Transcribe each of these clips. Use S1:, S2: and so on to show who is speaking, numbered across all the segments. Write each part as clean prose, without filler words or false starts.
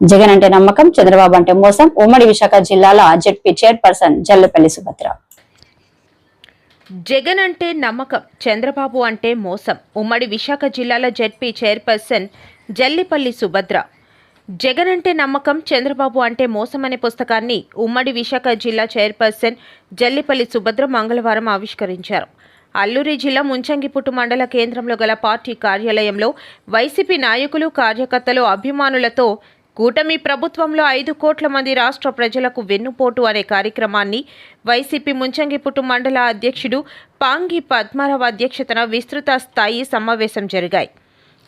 S1: జగన్ అంటే నమ్మకం, చంద్రబాబు అంటే మోసం. ఉమ్మడి విశాఖ జిల్లాల జెడ్పీ చైర్పర్సన్ జల్లిపల్లి సుభద్ర.
S2: జగన్ అంటే నమ్మకం, చంద్రబాబు అంటే మోసం. ఉమ్మడి విశాఖ జిల్లాల జెడ్పీ చైర్పర్సన్ జల్లిపల్లి సుభద్ర. జగన్ అంటే నమ్మకం, చంద్రబాబు అంటే మోసం అనే పుస్తకాన్ని ఉమ్మడి విశాఖ జిల్లా చైర్పర్సన్ జల్లిపల్లి సుభద్ర మంగళవారం ఆవిష్కరించారు. అల్లూరి జిల్లా ముంచంగిపుట్టు మండల కేంద్రంలో గల పార్టీ కార్యాలయంలో వైసీపీ నాయకులు, కార్యకర్తలు, అభిమానులతో కూటమి ప్రభుత్వంలో 5 కోట్ల మంది రాష్ట్ర ప్రజలకు వెన్నుపోటు అనే కార్యక్రమాన్ని వైసీపీ ముంచంగిపుట్టు మండల అధ్యక్షుడు పాంగి పద్మారావు అధ్యక్షతన విస్తృత స్థాయి సమావేశం జరిగాయి.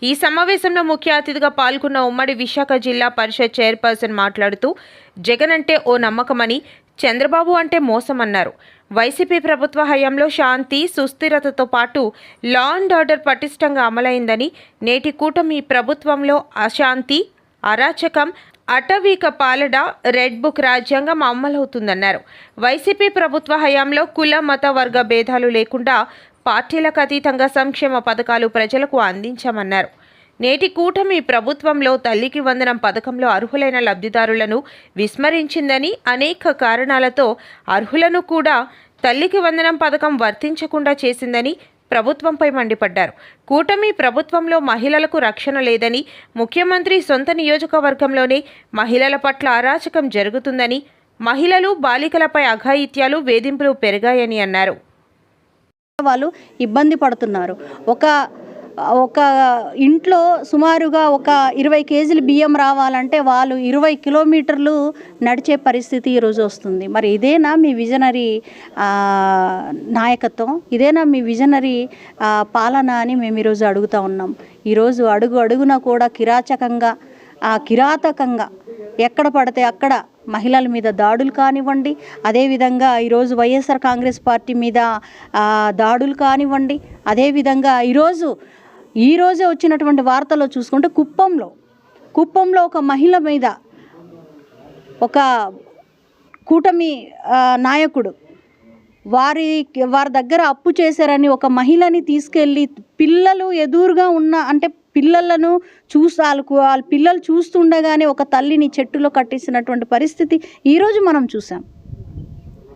S2: ఈ సమావేశంలో ముఖ్య అతిథిగా పాల్గొన్న ఉమ్మడి విశాఖ జిల్లా పరిషత్ చైర్పర్సన్ మాట్లాడుతూ జగన్ అంటే ఓ నమ్మకమని, చంద్రబాబు అంటే మోసమన్నారు. వైసీపీ ప్రభుత్వ హయాంలో శాంతి, సుస్థిరతతో పాటు లా అండ్ ఆర్డర్ పటిష్టంగా అమలైందని, నేటి కూటమి ప్రభుత్వంలో అశాంతి, అరాచకం, అటవీక పాలన, రెడ్ బుక్ రాజ్యాంగం అమలవుతుందన్నారు. వైసీపీ ప్రభుత్వ హయాంలో కుల, మత, వర్గ భేదాలు లేకుండా పార్టీలకు అతీతంగా సంక్షేమ పథకాలు ప్రజలకు అందించామన్నారు. నేటి కూటమి ప్రభుత్వంలో తల్లికి వందనం పథకంలో అర్హులైన లబ్ధిదారులను విస్మరించిందని, అనేక కారణాలతో అర్హులను కూడా తల్లికి వందనం పథకం వర్తించకుండా చేసిందని ప్రభుత్వంపై మండిపడ్డారు. కూటమి ప్రభుత్వంలో మహిళలకు రక్షణ లేదని, ముఖ్యమంత్రి సొంత నియోజకవర్గంలోనే మహిళల పట్ల అరాచకం జరుగుతుందని, మహిళలు, బాలికలపై అఘాయిత్యాలు, వేధింపులు పెరిగాయని అన్నారు.
S3: వాళ్ళు ఇబ్బంది పడుతున్నారు. ఒక ఇంట్లో సుమారుగా ఒక 20 కేజీలు బియ్యం రావాలంటే వాళ్ళు 20 కిలోమీటర్లు నడిచే పరిస్థితి ఈరోజు వస్తుంది. మరి ఇదేనా మీ విజనరీ నాయకత్వం? ఇదేనా మీ విజనరీ పాలన అని మేము ఈరోజు అడుగుతూ ఉన్నాం. ఈరోజు అడుగున కూడా కిరాతకంగా ఎక్కడ పడితే అక్కడ మహిళల మీద దాడులు కానివ్వండి, అదేవిధంగా ఈరోజు వైఎస్ఆర్ కాంగ్రెస్ పార్టీ మీద దాడులు కానివ్వండి, అదేవిధంగా ఈరోజే వచ్చినటువంటి వార్తల్లో చూసుకుంటే కుప్పంలో ఒక మహిళ మీద ఒక కూటమి నాయకుడు వారి దగ్గర అప్పు చేశారని ఒక మహిళని తీసుకెళ్ళి పిల్లలు ఎదురుగా ఉన్న అంటే పిల్లలను వాళ్ళ పిల్లలు చూస్తుండగానే ఒక తల్లిని చెట్టులో కట్టేసినటువంటి పరిస్థితి ఈరోజు మనం చూసాం.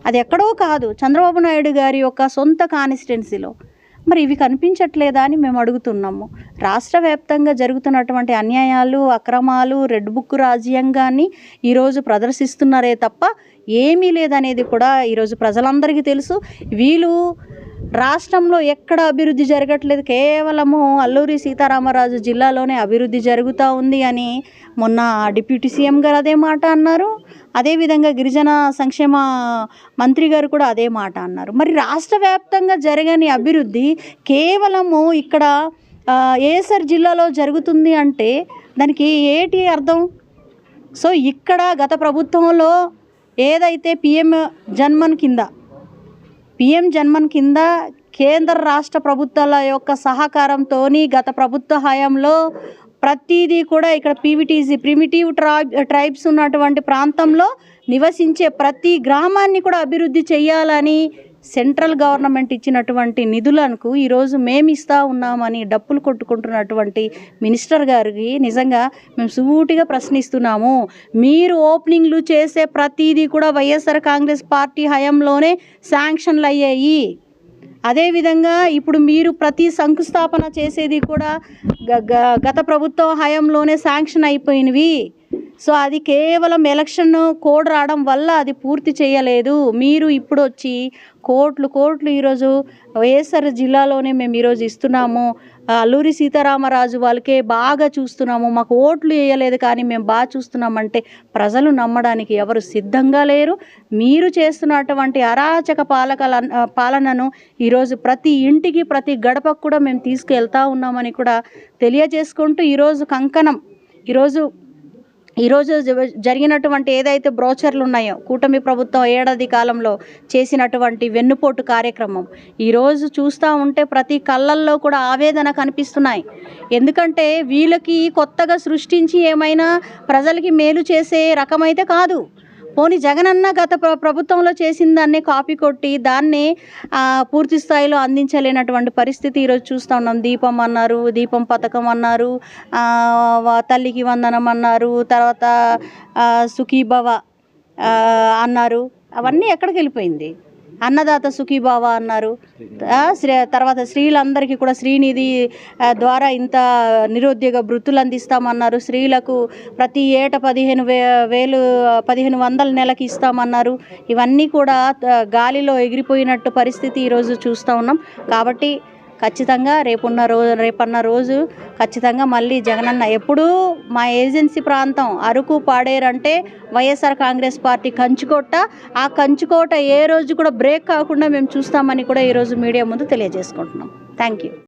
S3: అది ఎక్కడో కాదు, చంద్రబాబు నాయుడు గారి యొక్క సొంత కాన్స్టిట్యున్సీలో. మరి ఇవి కనిపించట్లేదా అని మేము అడుగుతున్నాము. రాష్ట్ర వ్యాప్తంగా జరుగుతున్నటువంటి అన్యాయాలు, అక్రమాలు, రెడ్ బుక్ రాజ్యాంగాన్ని ఈరోజు ప్రదర్శిస్తున్నారే తప్ప ఏమీ లేదనేది కూడా ఈరోజు ప్రజలందరికీ తెలుసు. వీళ్ళు రాష్ట్రంలో ఎక్కడ అభివృద్ధి జరగట్లేదు, కేవలము అల్లూరి సీతారామరాజు జిల్లాలోనే అభివృద్ధి జరుగుతూ ఉంది అని మొన్న డిప్యూటీ సీఎం గారు అదే మాట అన్నారు. అదేవిధంగా గిరిజన సంక్షేమ మంత్రి గారు కూడా అదే మాట అన్నారు. మరి రాష్ట్ర వ్యాప్తంగా జరగని అభివృద్ధి కేవలము ఇక్కడ ఏసర్ జిల్లాలో జరుగుతుంది అంటే దానికి ఏంటి అర్థం? సో ఇక్కడ గత ప్రభుత్వంలో ఏదైతే పిఎం జన్మన్ కింద కేంద్ర రాష్ట్ర ప్రభుత్వాల యొక్క సహకారంతో గత ప్రభుత్వ హయాంలో ప్రతిదీ కూడా ఇక్కడ ప్రిమిటివ్ ట్రైబ్స్ ఉన్నటువంటి ప్రాంతంలో నివసించే ప్రతి గ్రామాన్ని కూడా అభివృద్ధి చేయాలని సెంట్రల్ గవర్నమెంట్ ఇచ్చినటువంటి నిధులకు ఈరోజు మేము ఇస్తూ ఉన్నామని డప్పులు కొట్టుకుంటున్నటువంటి మినిస్టర్ గారికి నిజంగా మేము సూటిగా ప్రశ్నిస్తున్నాము. మీరు ఓపెనింగ్లు చేసే ప్రతిదీ కూడా వైఎస్ఆర్ కాంగ్రెస్ పార్టీ హయాంలోనే శాంక్షన్లు అయ్యాయి. అదేవిధంగా ఇప్పుడు మీరు ప్రతి శంకుస్థాపన చేసేది కూడా గత ప్రభుత్వ హయాంలోనే శాంక్షన్ అయిపోయినవి. సో అది కేవలం ఎలక్షన్ కోడ్ రావడం వల్ల అది పూర్తి చేయలేదు. మీరు ఇప్పుడు వచ్చి కోట్లు ఈరోజు వైఎస్ఆర్ జిల్లాలోనే మేము ఈరోజు ఇస్తున్నాము, అల్లూరి సీతారామరాజు వాళ్ళకే బాగా చూస్తున్నాము, మాకు ఓట్లు వేయలేదు కానీ మేము బాగా చూస్తున్నామంటే ప్రజలు నమ్మడానికి ఎవరు సిద్ధంగా లేరు. మీరు చేస్తున్నటువంటి అరాచక పాలనను ఈరోజు ప్రతి ఇంటికి, ప్రతి గడపకు కూడా మేము తీసుకెళ్తా ఉన్నామని కూడా తెలియజేసుకుంటూ ఈరోజు జరిగినటువంటి ఏదైతే బ్రోచర్లు ఉన్నాయో కూటమి ప్రభుత్వం ఏడాది కాలంలో చేసినటువంటి వెన్నుపోటు కార్యక్రమం ఈరోజు చూస్తూ ఉంటే ప్రతి కళ్ళల్లో కూడా ఆవేదన కనిపిస్తున్నాయి. ఎందుకంటే వీళ్ళకి కొత్తగా సృష్టించి ఏమైనా ప్రజలకి మేలు చేసే రకమైతే కాదు. పోనీ జగనన్న గత ప్రభుత్వంలో చేసిన దాన్ని కాపీ కొట్టి దాన్ని పూర్తి స్థాయిలో అందించలేనటువంటి పరిస్థితి ఈరోజు చూస్తూ ఉన్నాం. దీపం అన్నారు, దీపం పథకం అన్నారు, తల్లికి వందనం అన్నారు, తర్వాత సుఖీభవ అన్నారు. అవన్నీ ఎక్కడికి వెళ్ళిపోయింది? అన్నదాత సుఖీభావ అన్నారు. తర్వాత స్త్రీలందరికీ కూడా శ్రీనిధి ద్వారా ఇంత నిరుద్యోగ వృత్తులు అందిస్తామన్నారు. స్త్రీలకు ప్రతి ఏటా 1500 నెలకి ఇస్తామన్నారు. ఇవన్నీ కూడా గాలిలో ఎగిరిపోయినట్టు పరిస్థితి ఈరోజు చూస్తూ ఉన్నాం. కాబట్టి ఖచ్చితంగా రేపన్న రోజు ఖచ్చితంగా మళ్ళీ జగనన్న ఎప్పుడూ మా ఏజెన్సీ ప్రాంతం అరకు పాడేరంటే వైఎస్ఆర్ కాంగ్రెస్ పార్టీ కంచుకోట. ఆ కంచుకోట ఏ రోజు కూడా బ్రేక్ కాకుండా మేము చూస్తామని కూడా ఈరోజు మీడియా ముందు తెలియజేసుకుంటున్నాం. Thank you.